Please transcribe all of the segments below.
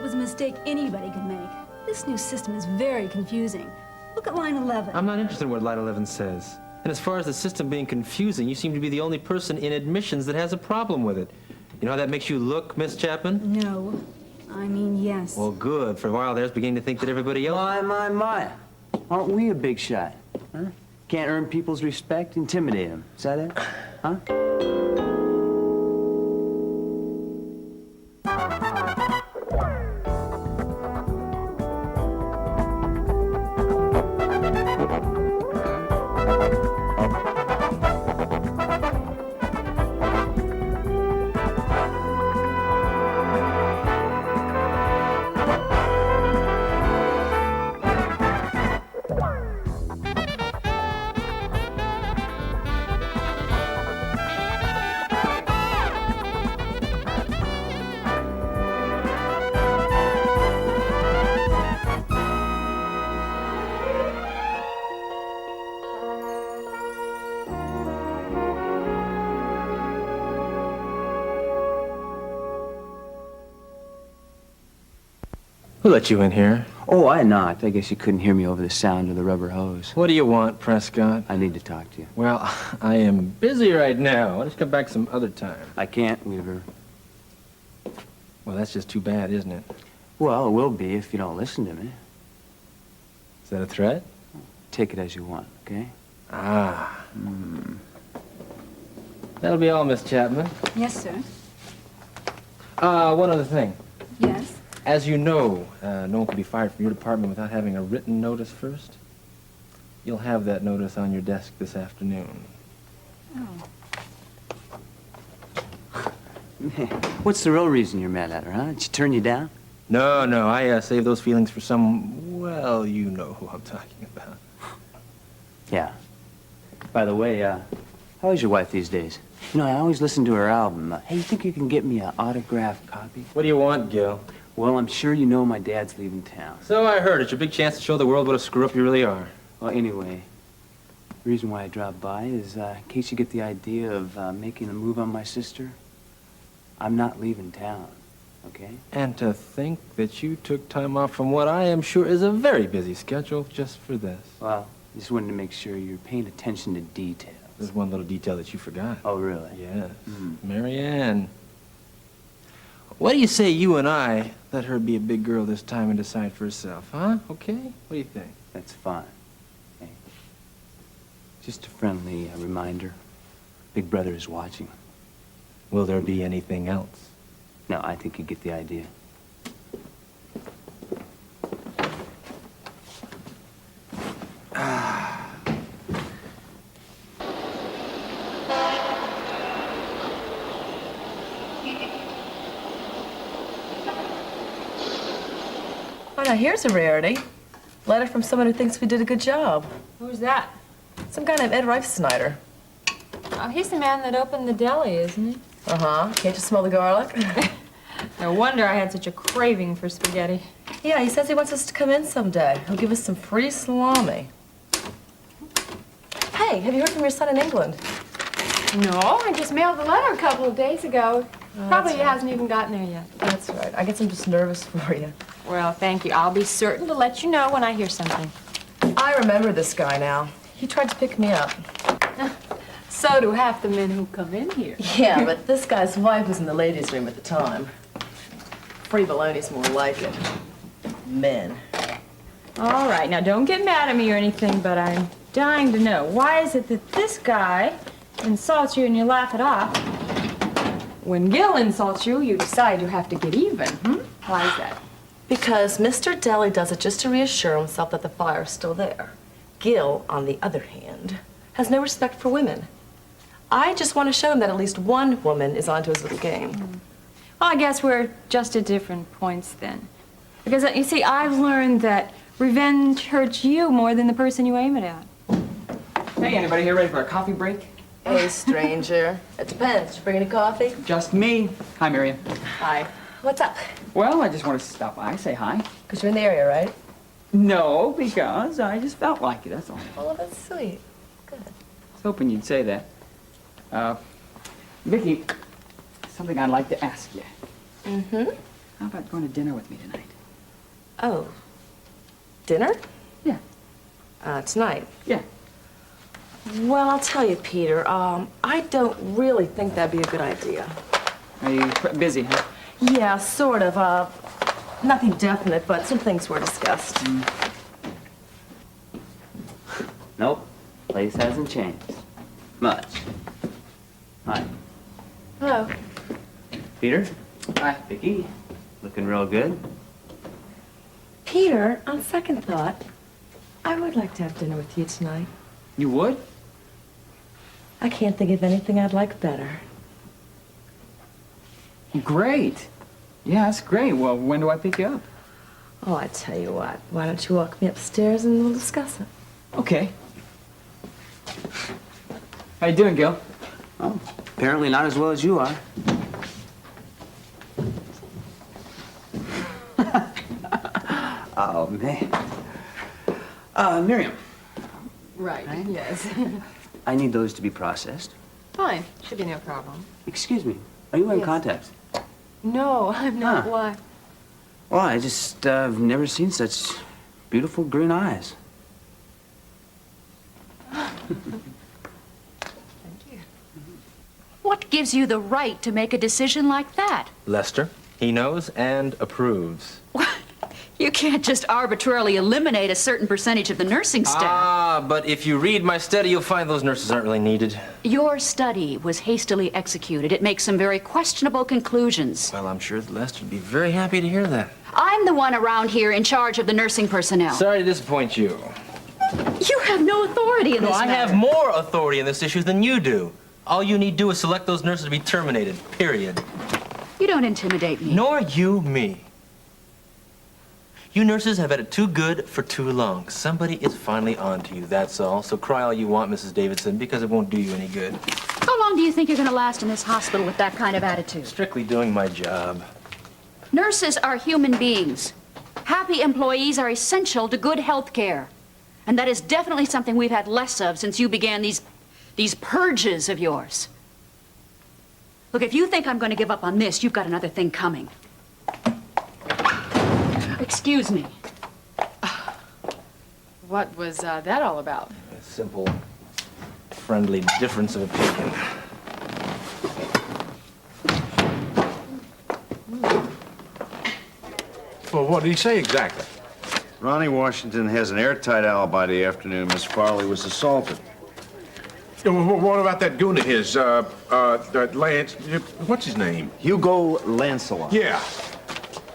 was a mistake anybody could make. This new system is very confusing. Look at line 11. I'm not interested in what line 11 says. And as far as the system being confusing, you seem to be the only person in admissions that has a problem with it. You know how that makes you look, Miss Chapman? No. I mean, yes. Well, good. For a while there, I was beginning to think that everybody else... My. Aren't we a big shot? Huh? Can't earn people's respect, intimidate them. Is that it? Huh? Who let you in here? Oh, I knocked. I guess you couldn't hear me over the sound of the rubber hose. What do you want, Prescott? I need to talk to you. Well, I am busy right now. Why don't you come back some other time? I can't, Weaver. Well, that's just too bad, isn't it? Well, it will be if you don't listen to me. Is that a threat? Take it as you want, okay? Ah. That'll be all, Miss Chapman. Yes, sir. One other thing. Yes. As you know, no one can be fired from your department without having a written notice first. You'll have that notice on your desk this afternoon. Oh. What's the real reason you're mad at her, huh? Did she turn you down? No, I saved those feelings for some, well, you know who I'm talking about. Yeah. By the way, how is your wife these days? You know, I always listen to her album. Hey, you think you can get me an autographed copy? What do you want, Gil? Well, I'm sure you know my dad's leaving town. So I heard. It's your big chance to show the world what a screw-up you really are. Well, anyway, the reason why I dropped by is in case you get the idea of making a move on my sister. I'm not leaving town, okay? And to think that you took time off from what I am sure is a very busy schedule just for this. Well, just wanted to make sure you're paying attention to details. There's one little detail that you forgot. Oh, really? Yes. Marianne. What do you say you and I let her be a big girl this time and decide for herself, huh? Okay? What do you think? That's fine. Hey, just a friendly reminder. Big Brother is watching. Will there be anything else? No, I think you get the idea. Oh, now here's a rarity. Letter from someone who thinks we did a good job. Who's that? Some guy named Ed Reifsnyder. Oh, he's the man that opened the deli, isn't he? Uh-huh. Can't you smell the garlic? No wonder I had such a craving for spaghetti. Yeah, he says he wants us to come in someday. He'll give us some free salami. Hey, have you heard from your son in England? No, I just mailed the letter a couple of days ago. Probably right. hasn't even gotten there yet. That's right. I guess I'm just nervous for you. Well, thank you. I'll be certain to let you know when I hear something. I remember this guy now. He tried to pick me up. So do half the men who come in here. Yeah, but this guy's wife was in the ladies' room at the time. Free baloney's more like it. Men. All right, now don't get mad at me or anything, but I'm dying to know. Why is it that this guy insults you and you laugh it off? When Gil insults you, you decide you have to get even, Why is that? Because Mr. Deli does it just to reassure himself that the fire's still there. Gil, on the other hand, has no respect for women. I just want to show him that at least one woman is onto his little game. Well, I guess we're just at different points then. Because, you see, I've learned that revenge hurts you more than the person you aim it at. Hey, anybody here ready for a coffee break? Hey, stranger. It depends. Did you bring any coffee? Just me. Hi, Miriam. Hi. What's up? Well, I just wanted to stop by, say hi. Because you're in the area, right? No, because I just felt like it, that's all. Oh, that's sweet. Good. I was hoping you'd say that. Vicki, something I'd like to ask you. How about going to dinner with me tonight? Oh, dinner? Yeah. Tonight? Yeah. Well, I'll tell you, Peter, I don't really think that'd be a good idea. Are you busy, huh? Yeah, sort of. Nothing definite, but some things were discussed. Nope. Place hasn't changed. Much. Hi. Hello. Peter? Hi. Vicky? Looking real good. Peter, on second thought, I would like to have dinner with you tonight. You would? I can't think of anything I'd like better. Great. Yeah, that's great. Well, when do I pick you up? Oh, I tell you what, why don't you walk me upstairs and we'll discuss it? Okay. How you doing, Gil? Oh, apparently not as well as you are. Oh, man. Miriam, Right, yes. I need those to be processed. Fine, should be no problem. Excuse me, are you wearing Yes. contacts? No, I'm not. Huh. Why? Well, I just, I've never seen such beautiful green eyes. What gives you the right to make a decision like that? Lester, he knows and approves. You can't just arbitrarily eliminate a certain percentage of the nursing staff. Ah, but if you read my study, you'll find those nurses aren't really needed. Your study was hastily executed. It makes some very questionable conclusions. Well, I'm sure that Lester would be very happy to hear that. I'm the one around here in charge of the nursing personnel. Sorry to disappoint you. You have no authority in No, this I matter. have more authority in this issue than you do. All you need to do is select those nurses to be terminated, period. You don't intimidate me. Nor you me. You nurses have had it too good for too long. Somebody is finally on to you, that's all. So cry all you want, Mrs. Davidson, because it won't do you any good. How long do you think you're going to last in this hospital with that kind of attitude? Strictly doing my job. Nurses are human beings. Happy employees are essential to good health care. And that is definitely something we've had less of since you began these purges of yours. Look, if you think I'm going to give up on this, you've got another thing coming. Excuse me. What was that all about? A simple, friendly difference of opinion. Well, what did he say exactly? Ronnie Washington has an airtight alibi the afternoon Miss Farley was assaulted. What about that goon of his, Lance, what's his name? Hugo Lancelot. Yeah.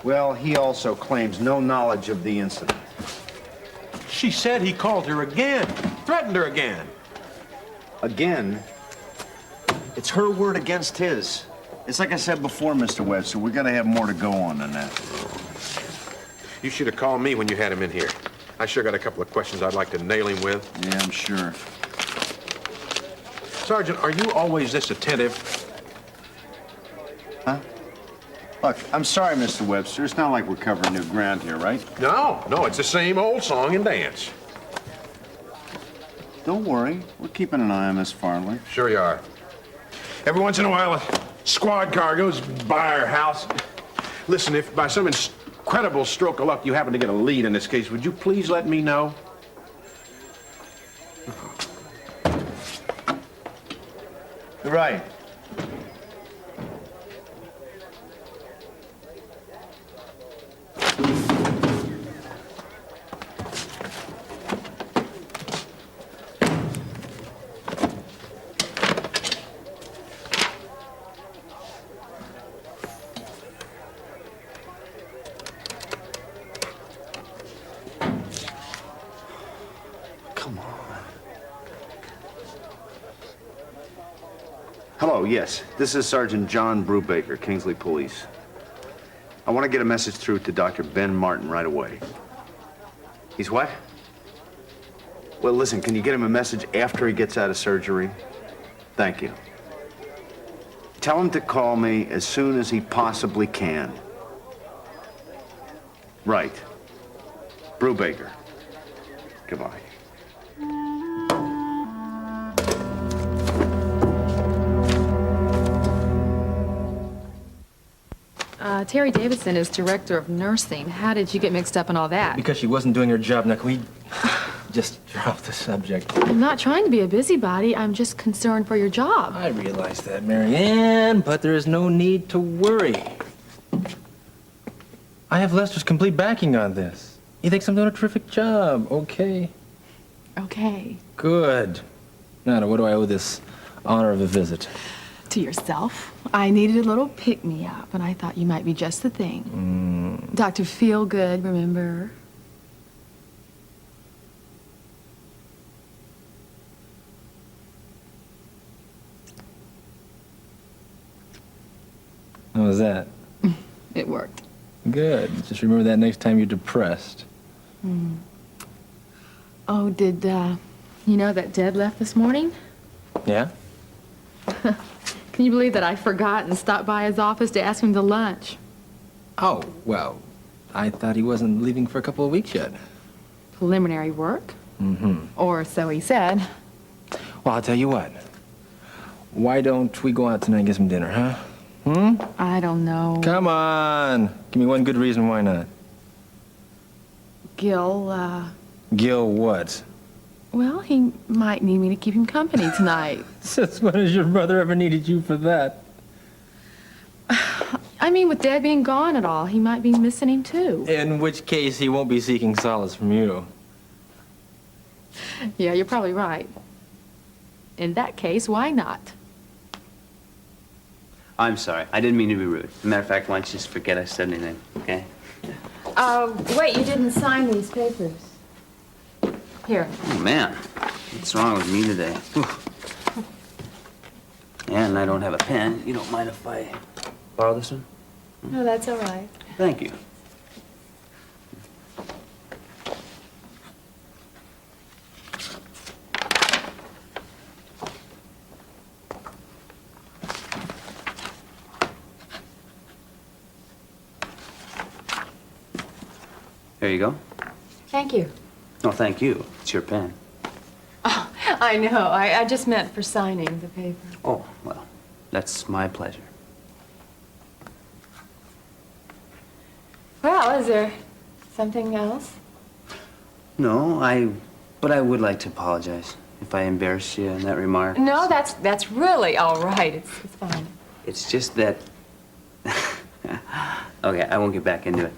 Well, he also claims no knowledge of the incident. She said he called her again, threatened her again. Again, it's her word against his. It's like I said before, Mr. Webster, we're gonna have more to go on than that. You should have called me when you had him in here. I sure got a couple of questions I'd like to nail him with. Yeah, I'm sure. Sergeant, are you always this attentive? Huh? Look, I'm sorry, Mr. Webster. It's not like we're covering new ground here, right? No, it's the same old song and dance. Don't worry. We're keeping an eye on Miss Farley. Sure you are. Every once in a while, a squad car goes by our house. Listen, if by some incredible stroke of luck you happen to get a lead in this case, would you please let me know? You're right. Come on. Hello, yes. This is Sergeant John Brubaker, Kingsley Police. I want to get a message through to Dr. Ben Martin right away. He's what? Well, listen, can you get him a message after he gets out of surgery? Thank you. Tell him to call me as soon as he possibly can. Right. Brubaker. Goodbye. Terry Davidson is director of nursing. How did you get mixed up in all that? Because she wasn't doing her job. Now, can we just drop the subject? I'm not trying to be a busybody. I'm just concerned for your job. I realize that, Marianne, but there is no need to worry. I have Lester's complete backing on this. He thinks I'm doing a terrific job, okay? Okay. Good. Now, what do I owe this honor of a visit? To yourself. I needed a little pick-me-up, and I thought you might be just the thing. Dr. Feelgood, remember? How was that? It worked. Good. Just remember that next time you're depressed. Oh, did, you know that Deb left this morning? Yeah? Can you believe that I forgot and stopped by his office to ask him to lunch? Oh, well, I thought he wasn't leaving for a couple of weeks yet. Preliminary work? Mm-hmm. Or so he said. Well, I'll tell you what. Why don't we go out tonight and get some dinner, huh? I don't know. Come on. Give me one good reason why not. Gil, Gil what? well, he might need me to keep him company tonight. Since when has your brother ever needed you for that? I mean, with Dad being gone and all, he might be missing him too. In which case, he won't be seeking solace from you. Yeah, you're probably right. In that case, why not? I'm sorry. I didn't mean to be rude. As a matter of fact, why don't you just forget I said anything, okay? Wait, you didn't sign these papers. Here. Oh, man. What's wrong with me today? Whew. And I don't have a pen. You don't mind if I borrow this one? No, that's all right. Thank you. There you go. Thank you. No, thank you. It's your pen. Oh, I know. I just meant for signing the paper. Oh, well, that's my pleasure. Well, is there something else? No, but I would like to apologize if I embarrassed you in that remark. No, that's really all right. It's fine. It's just that... Okay, I won't get back into it,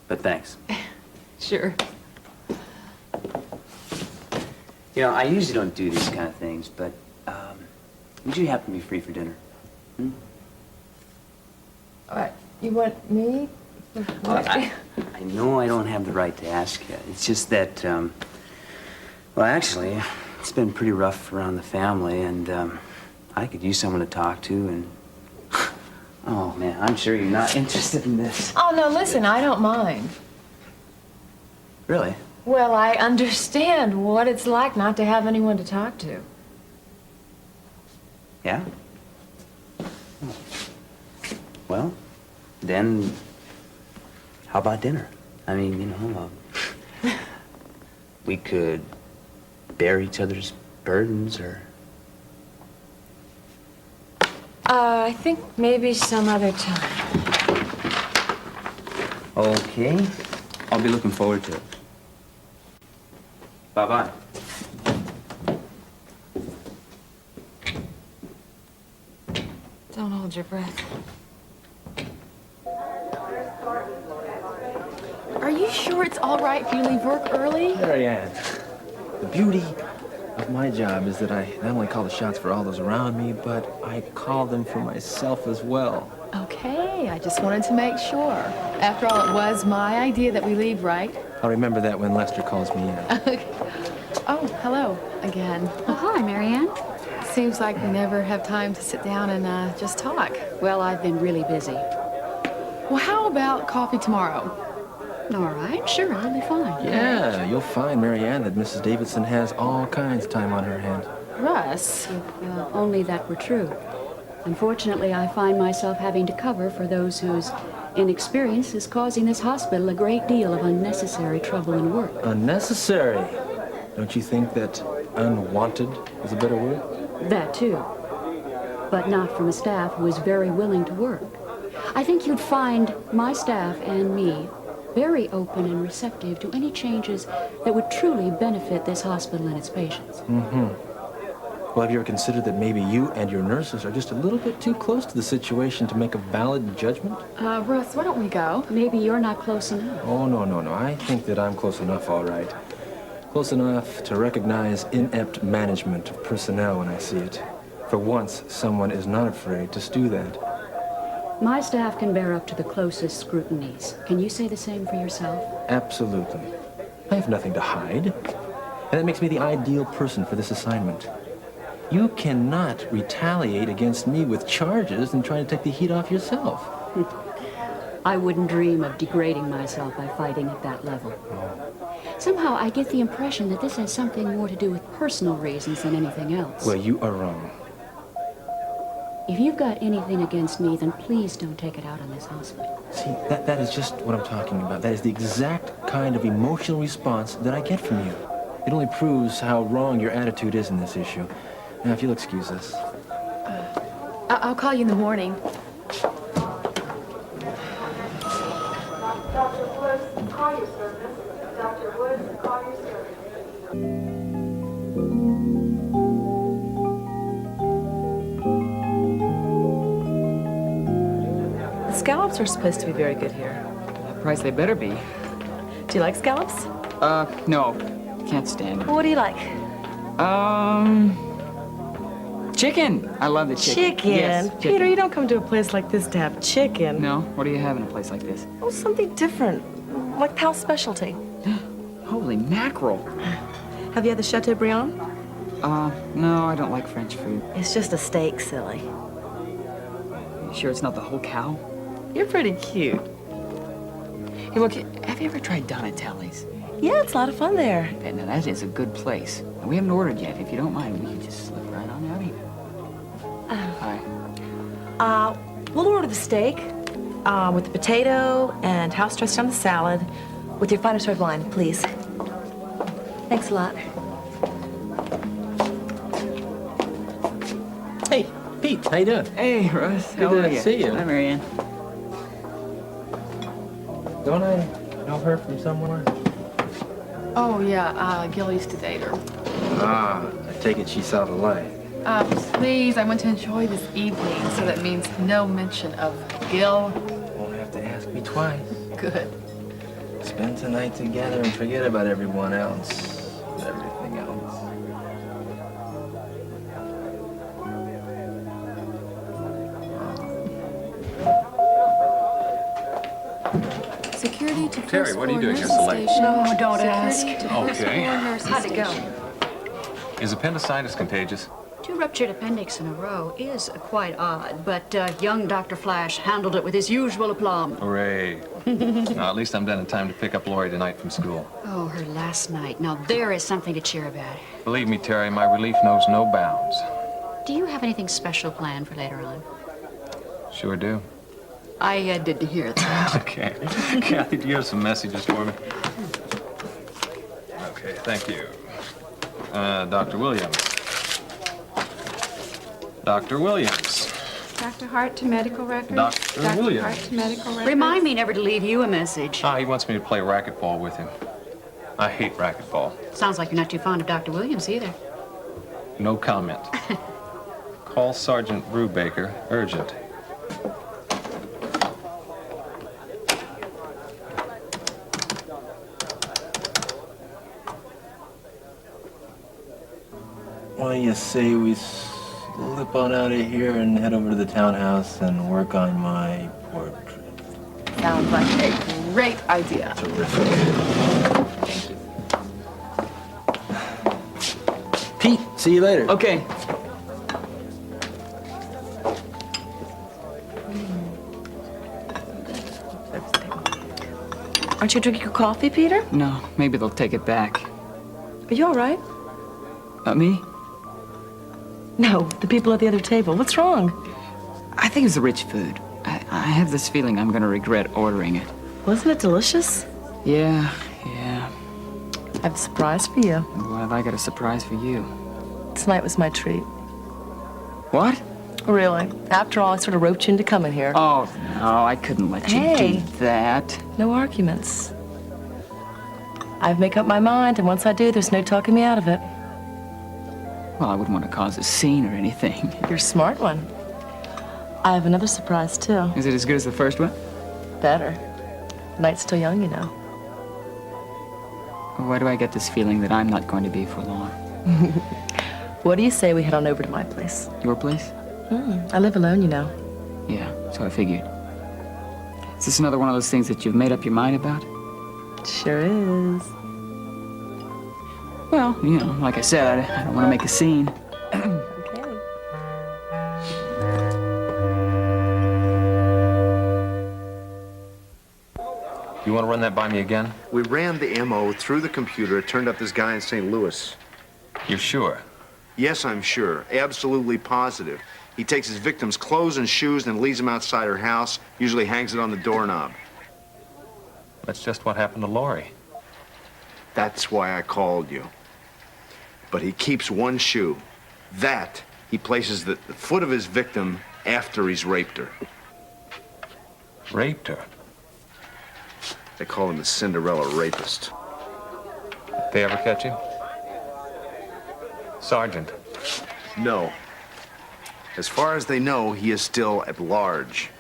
but thanks. Sure. You know, I usually don't do these kind of things, but would you happen to be free for dinner? What? You want me? Well, I know I don't have the right to ask you. It's just that, well, actually, it's been pretty rough around the family, and I could use someone to talk to, and... Oh, man, I'm sure you're not interested in this. Oh, no, listen, I don't mind. Really? Well, I understand what it's like not to have anyone to talk to. Yeah? Well, then, how about dinner? I mean, you know, we could bear each other's burdens, or... I think maybe some other time. Okay. I'll be looking forward to it. Bye-bye. Don't hold your breath. Are you sure it's all right if you leave work early? Marianne, the beauty of my job is that I not only call the shots for all those around me, but I call them for myself as well. Okay, I just wanted to make sure. After all, it was my idea that we leave, right? I'll remember that when Lester calls me in. Oh, hello again. Oh, hi, Marianne. Seems like we never have time to sit down and just talk. Well, I've been really busy. Well, how about coffee tomorrow? All right, sure, I'll be fine. Yeah, you'll find, Marianne, that Mrs. Davidson has all kinds of time on her hands. Russ? Well, only that were true. Unfortunately, I find myself having to cover for those whose inexperience is causing this hospital a great deal of unnecessary trouble and work. Unnecessary. Don't you think that unwanted is a better word? That, too. But not from a staff who is very willing to work. I think you'd find my staff and me very open and receptive to any changes that would truly benefit this hospital and its patients. Well, have you ever considered that maybe you and your nurses are just a little bit too close to the situation to make a valid judgment? Russ, why don't we go? Maybe you're not close enough. Oh, no. I think that I'm close enough, all right. Close enough to recognize inept management of personnel when I see it. For once, someone is not afraid to stew that. My staff can bear up to the closest scrutinies. Can you say the same for yourself? Absolutely. I have nothing to hide. And that makes me the ideal person for this assignment. You cannot retaliate against me with charges and try to take the heat off yourself. I wouldn't dream of degrading myself by fighting at that level. Somehow I get the impression that this has something more to do with personal reasons than anything else. Well, you are wrong. If you've got anything against me, then please don't take it out on this hospital. See, that is just what I'm talking about. That is the exact kind of emotional response that I get from you. It only proves how wrong your attitude is in this issue. Now, if you'll excuse us. I'll call you in the morning. Dr. Woods, call your service. Dr. Woods, call your service. The scallops are supposed to be very good here. Price they better be. Do you like scallops? No. Can't stand Well, what do you like? it. Chicken. I love the chicken. Chicken? Yes, Peter, you don't come to a place like this to have chicken. No? What do you have in a place like this? Oh, something different. Like Pal's specialty. Holy mackerel. Have you had the Chateaubriand? No, I don't like French food. It's just a steak, silly. You sure it's not the whole cow? You're pretty cute. Hey, look, have you ever tried Donatelli's? Yeah, it's a lot of fun there. Now, that is a good place. We haven't ordered yet. If you don't mind, we can just slip right on out here. Hi. We'll order the steak with the potato and house dressing on the salad with your finest red wine, please. Thanks a lot. Hey, Pete, how you doing? Hey, Russ. How Good are to you? see you. Hi, Marianne. Don't I know her from somewhere? Oh, yeah, Gil used to date her. Ah, I take it she saw the light. Please, I want to enjoy this evening, so that means no mention of Gil. Won't have to ask me twice. Good. Spend tonight together and forget about everyone else. Everything else. Security to Terry, first what are you floor doing? nurses Just select- station. No, don't ask. Security to first Okay. floor nurses How'd it go? station. Is appendicitis contagious? 2 ruptured appendix in a row is quite odd, but young Dr. Flash handled it with his usual aplomb. Hooray. Now, at least I'm done in time to pick up Lori tonight from school. Oh, her last night. Now there is something to cheer about. Believe me, Terry, my relief knows no bounds. Do you have anything special planned for later on? Sure do. I did hear that. Okay. Kathy, do you have some messages for me? Okay, thank you. Dr. Williams. Dr. Williams. Dr. Hart to medical records. Dr. Dr. Williams. Hart to medical records. Remind me never to leave you a message. He wants me to play racquetball with him. I hate racquetball. Sounds like you're not too fond of Dr. Williams either. No comment. Call Sergeant Brubaker, urgent. Why do you say we slip on out of here and head over to the townhouse and work on my portrait? Sounds like a great idea. Terrific. Pete, see you later. Okay. Aren't you drinking your coffee, Peter? No, maybe they'll take it back. Are you all right? Me? No, the people at the other table. What's wrong? I think it's the rich food. I have this feeling I'm gonna regret ordering it. Wasn't it delicious? Yeah. I have a surprise for you. What have I got a surprise for you? Tonight was my treat. What? Really? After all, I sort of roped you into coming here. Oh, no, I couldn't let you Hey. do that. No arguments. I've made up my mind, and once I do, there's no talking me out of it. Well, I wouldn't want to cause a scene or anything. You're a smart one. I have another surprise, too. Is it as good as the first one? Better. The night's still young, you know. Why do I get this feeling that I'm not going to be for long? What do you say we head on over to my place? Your place? I live alone, you know. Yeah, so I figured. Is this another one of those things that you've made up your mind about? Sure is. Well, you know, like I said, I don't want to make a scene. Okay. You want to run that by me again? We ran the MO through the computer. It turned up this guy in St. Louis. You're sure? Yes, I'm sure. Absolutely positive. He takes his victim's clothes and shoes and leaves them outside her house, usually hangs it on the doorknob. That's just what happened to Lori. That's why I called you. But he keeps one shoe. That he places the foot of his victim after he's raped her. Raped her? They call him the Cinderella rapist. They ever catch him? Sergeant. No. As far as they know, he is still at large.